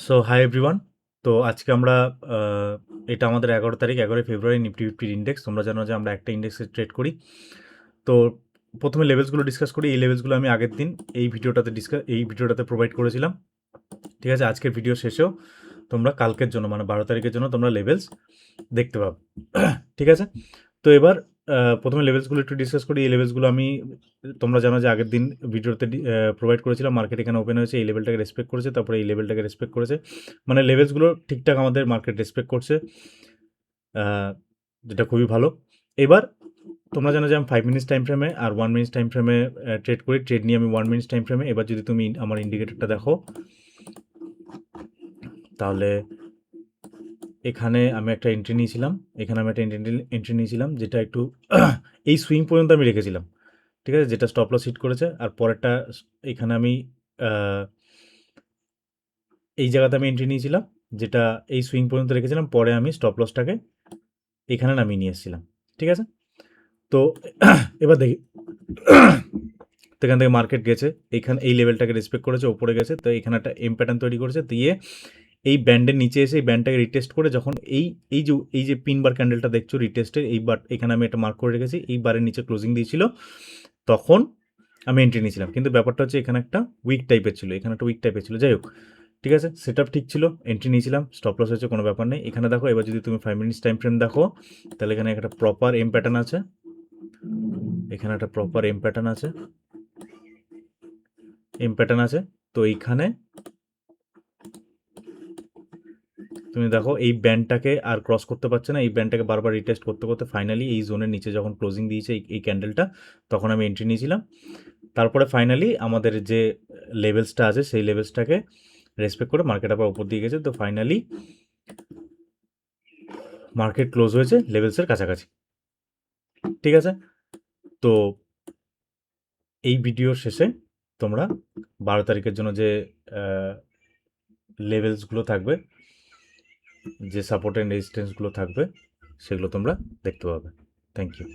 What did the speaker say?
So hi everyone. তো আজকে আমরা এটা আমাদের 11 তারিখ, 11 ফেব্রুয়ারি নিফটি ফিফটির ইন্ডেক্স। তোমরা জানো যে আমরা একটা ইন্ডেক্সে ট্রেড করি। তো প্রথমে লেভেলসগুলো ডিসকাস করি। এই লেভেলসগুলো আমি আগের দিন এই ভিডিওটাতে প্রোভাইড করেছিলাম। ঠিক আছে, আজকের ভিডিও শেষেও তোমরা কালকের জন্য মানে 12 তারিখের জন্য তোমরা লেভেলস দেখতে পাবে। ঠিক আছে, তো এবার প্রথমে লেভেলসগুলো একটু ডিসকাস করি। এই লেভেলসগুলো আমি তোমরা জানো যে আগের দিন ভিডিওতে প্রোভাইড করেছিলাম। মার্কেট এখানে ওপেন হয়েছে, এই লেভেলটাকে রেসপেক্ট করেছে, তারপরে এই লেভেলটাকে রেসপেক্ট করেছে। মানে লেভেলসগুলো ঠিকঠাক আমাদের মার্কেট রেসপেক্ট করছে, যেটা খুবই ভালো। এবার তোমরা জানো যে আমি 5 মিনিটস টাইম ফ্রেমে আর 1 মিনিটস টাইম ফ্রেমে ট্রেড করি। ট্রেড নিয়ে আমি 1 মিনিটস টাইম ফ্রেমে। এবার যদি তুমি আমার ইন্ডিকেটরটা দেখো, তাহলে এখানে আমি একটা এন্ট্রি নিয়েছিলাম, যেটা একটু এই সুইং পর্যন্ত আমি রেখেছিলাম। ঠিক আছে, যেটা স্টপ লস হিট করেছে। আর পরেরটা এখানে আমি এই জায়গাতে আমি এন্ট্রি নিয়েছিলাম, যেটা এই সুইং পর্যন্ত রেখেছিলাম। পরে আমি স্টপ লসটাকে এখানে নামিয়ে নিয়ে এসেছিলাম। ঠিক আছে, তো এবার দেখি তো এখান থেকে মার্কেট গেছে, এই লেভেলটাকে রেসপেক্ট করেছে, ওপরে গেছে। তো এখানে একটা এম প্যাটার্ন তৈরি করেছে, দিয়ে এই ব্যান্ডের নিচে এসে এই ব্যান্ডটাকে রিটেস্ট করে যখন এই যে পিন বার ক্যান্ডেলটা দেখছো রিটেস্টের, এই বার এখানে আমি একটা মার্ক করে রেখেছি, এই বারের নিচে ক্লোজিং দিয়েছিল, তখন আমি এন্ট্রি নিয়েছিলাম। কিন্তু ব্যাপারটা হচ্ছে এখানে একটা উইক টাইপের ছিল, যাই হোক। ঠিক আছে, সেট আপ ঠিক ছিল, এন্ট্রি নিয়েছিলাম, স্টপ লস হয়েছে, কোনো ব্যাপার নেই। এখানে দেখো, এবার যদি তুমি 5 মিনিটস টাইম ফ্রেম দেখো, তাহলে এখানে একটা প্রপার এম প্যাটার্ন আছে, তো এইখানে তুমি দেখো এই ব্যান্ডটাকে আর ক্রস করতে পারছে না। এই ব্যান্ডটাকে বারবার রিটেস্ট করতে করতে ফাইনালি এই জোনের নিচে যখন ক্লোজিং দিয়েছে এই ক্যান্ডেলটা, তখন আমি এন্ট্রি নিয়েছিলাম। তারপরে ফাইনালি আমাদের যে লেভেলসটা আছে সেই লেভেলসটাকে রেসপেক্ট করে মার্কেট আবার উপর দিয়ে গেছে। তো ফাইনালি মার্কেট ক্লোজ হয়েছে লেভেলসের কাছাকাছি। ঠিক আছে, তো এই ভিডিওর শেষে তোমরা 12 তারিখের জন্য যে লেভেলসগুলো থাকবে, যে সাপোর্ট অ্যান্ড রেজিস্ট্যান্সগুলো থাকবে, সেগুলো তোমরা দেখতে পাবে। Thank you.